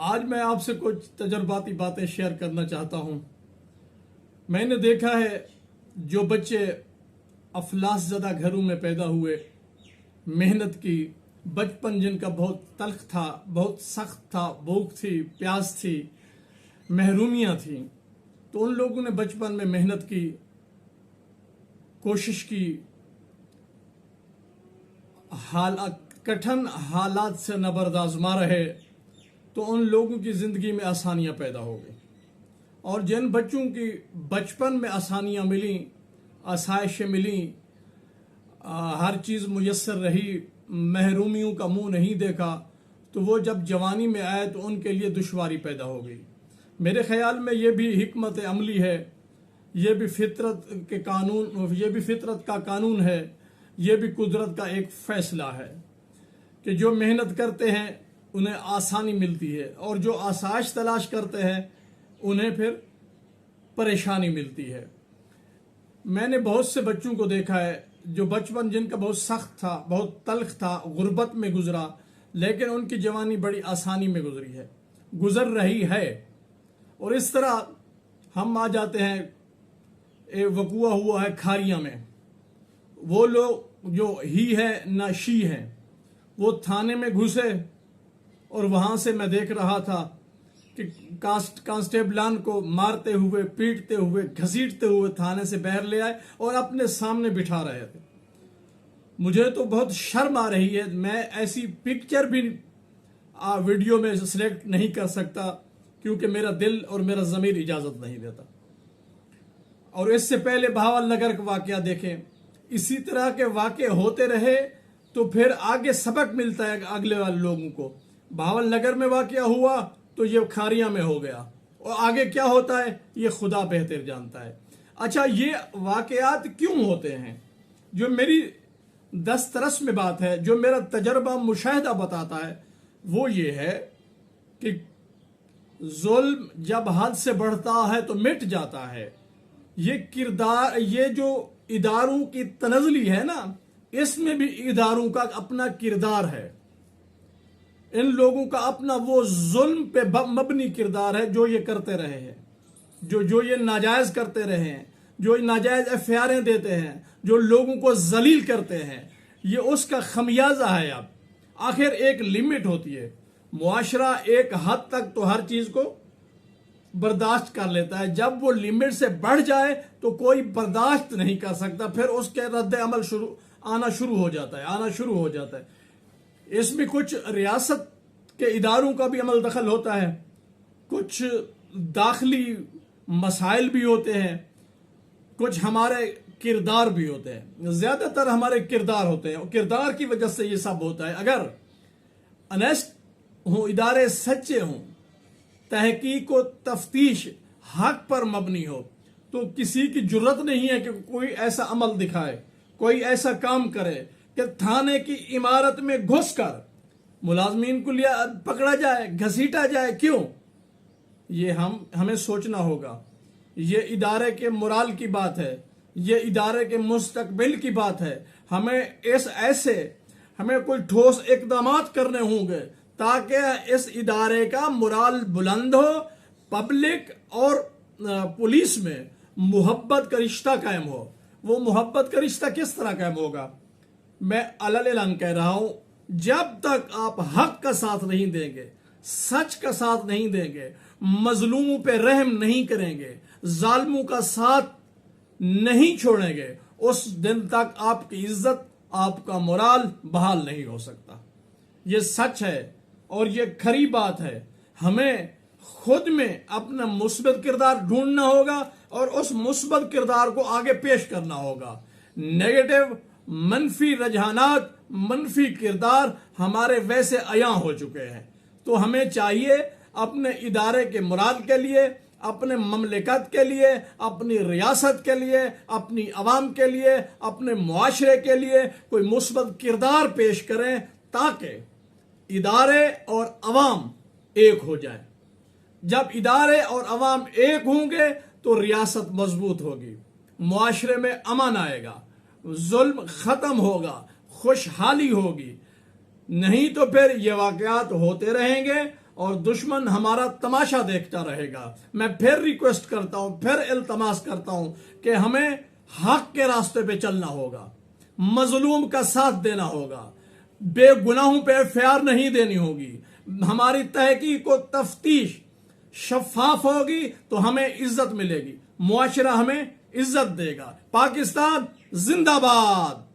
آج میں آپ سے کچھ تجرباتی باتیں شیئر کرنا چاہتا ہوں۔ میں نے دیکھا ہے جو بچے افلاس زدہ گھروں میں پیدا ہوئے، محنت کی، بچپن جن کا بہت تلخ تھا، بہت سخت تھا، بھوک تھی، پیاس تھی، محرومیاں تھیں، تو ان لوگوں نے بچپن میں محنت کی، کوشش کی، کٹھن حالات سے نبرد آزما رہے، تو ان لوگوں کی زندگی میں آسانیاں پیدا ہو گئی۔ اور جن بچوں کی بچپن میں آسانیاں ملیں، آسائشیں ملیں، ہر چیز میسر رہی، محرومیوں کا منہ نہیں دیکھا، تو وہ جب جوانی میں آئے تو ان کے لیے دشواری پیدا ہو گئی۔ میرے خیال میں یہ بھی حکمت عملی ہے، یہ بھی فطرت کا قانون ہے، یہ بھی قدرت کا ایک فیصلہ ہے کہ جو محنت کرتے ہیں انہیں آسانی ملتی ہے، اور جو آسائش تلاش کرتے ہیں انہیں پھر پریشانی ملتی ہے۔ میں نے بہت سے بچوں کو دیکھا ہے جو بچپن جن کا بہت سخت تھا، بہت تلخ تھا، غربت میں گزرا، لیکن ان کی جوانی بڑی آسانی میں گزر رہی ہے۔ اور اس طرح ہم آ جاتے ہیں، وقوع ہوا ہے کھاریاں میں۔ وہ لوگ جو ہی ہے نہ شی ہے، وہ تھانے میں گھسے، اور وہاں سے میں دیکھ رہا تھا کہ کانسٹیبلان کو مارتے ہوئے، پیٹتے ہوئے، گھسیٹتے ہوئے تھانے سے باہر لے آئے اور اپنے سامنے بٹھا رہے تھے۔ مجھے تو بہت شرم آ رہی ہے، میں ایسی پکچر بھی ویڈیو میں سلیکٹ نہیں کر سکتا کیونکہ میرا دل اور میرا ضمیر اجازت نہیں دیتا۔ اور اس سے پہلے بہاول نگر کا واقعہ دیکھیں، اسی طرح کے واقع ہوتے رہے تو پھر آگے سبق ملتا ہے اگلے والے لوگوں کو۔ بہاول نگر میں واقعہ ہوا تو یہ کھاریاں میں ہو گیا، اور آگے کیا ہوتا ہے یہ خدا بہتر جانتا ہے۔ اچھا، یہ واقعات کیوں ہوتے ہیں؟ جو میری دسترس میں بات ہے، جو میرا تجربہ مشاہدہ بتاتا ہے، وہ یہ ہے کہ ظلم جب حد سے بڑھتا ہے تو مٹ جاتا ہے۔ یہ جو اداروں کی تنزلی ہے نا، اس میں بھی اداروں کا اپنا کردار ہے، ان لوگوں کا اپنا وہ ظلم پہ مبنی کردار ہے جو یہ کرتے رہے ہیں، جو یہ ناجائز کرتے رہے ہیں، جو ناجائز FIRیں دیتے ہیں، جو لوگوں کو ذلیل کرتے ہیں، یہ اس کا خمیازہ ہے۔ اب آخر ایک لمٹ ہوتی ہے، معاشرہ ایک حد تک تو ہر چیز کو برداشت کر لیتا ہے، جب وہ لمٹ سے بڑھ جائے تو کوئی برداشت نہیں کر سکتا، پھر اس کے رد عمل آنا شروع ہو جاتا ہے۔ اس میں کچھ ریاست کے اداروں کا بھی عمل دخل ہوتا ہے، کچھ داخلی مسائل بھی ہوتے ہیں، کچھ ہمارے کردار بھی ہوتے ہیں، زیادہ تر ہمارے کردار ہوتے ہیں، کردار کی وجہ سے یہ سب ہوتا ہے۔ اگر انیسٹ ہوں، ادارے سچے ہوں، تحقیق و تفتیش حق پر مبنی ہو، تو کسی کی جرت نہیں ہے کہ کوئی ایسا عمل دکھائے، کوئی ایسا کام کرے کہ تھانے کی عمارت میں گھس کر ملازمین کو پکڑا جائے، گھسیٹا جائے۔ کیوں؟ یہ ہمیں سوچنا ہوگا۔ یہ ادارے کے مورال کی بات ہے، یہ ادارے کے مستقبل کی بات ہے۔ ہمیں کوئی ٹھوس اقدامات کرنے ہوں گے تاکہ اس ادارے کا مورال بلند ہو، پبلک اور پولیس میں محبت کا رشتہ قائم ہو۔ وہ محبت کا رشتہ کس طرح قائم ہوگا؟ میں علل کہہ رہا ہوں، جب تک آپ حق کا ساتھ نہیں دیں گے، سچ کا ساتھ نہیں دیں گے، مظلوموں پہ رحم نہیں کریں گے، ظالموں کا ساتھ نہیں چھوڑیں گے، اس دن تک آپ کی عزت، آپ کا مورال بحال نہیں ہو سکتا۔ یہ سچ ہے اور یہ کھری بات ہے۔ ہمیں خود میں اپنا مثبت کردار ڈھونڈنا ہوگا اور اس مثبت کردار کو آگے پیش کرنا ہوگا۔ نیگیٹو، منفی رجحانات، منفی کردار ہمارے ویسے عیاں ہو چکے ہیں، تو ہمیں چاہیے اپنے ادارے کے مراد کے لیے، اپنے مملکت کے لیے، اپنی ریاست کے لیے، اپنی عوام کے لیے، اپنے معاشرے کے لیے کوئی مثبت کردار پیش کریں تاکہ ادارے اور عوام ایک ہو جائیں۔ جب ادارے اور عوام ایک ہوں گے تو ریاست مضبوط ہوگی، معاشرے میں امن آئے گا، ظلم ختم ہوگا، خوشحالی ہوگی۔ نہیں تو پھر یہ واقعات ہوتے رہیں گے اور دشمن ہمارا تماشا دیکھتا رہے گا. میں پھر ریکویسٹ کرتا ہوں, پھر التماس کرتا ہوں کہ ہمیں حق کے راستے پہ چلنا ہوگا, مظلوم کا ساتھ دینا ہوگا, بے گناہوں پہ FIR نہیں دینی ہوگی. ہماری تحقیق و تفتیش شفاف ہوگی تو ہمیں عزت ملے گی, معاشرہ ہمیں عزت دے گا. پاکستان زندہ باد.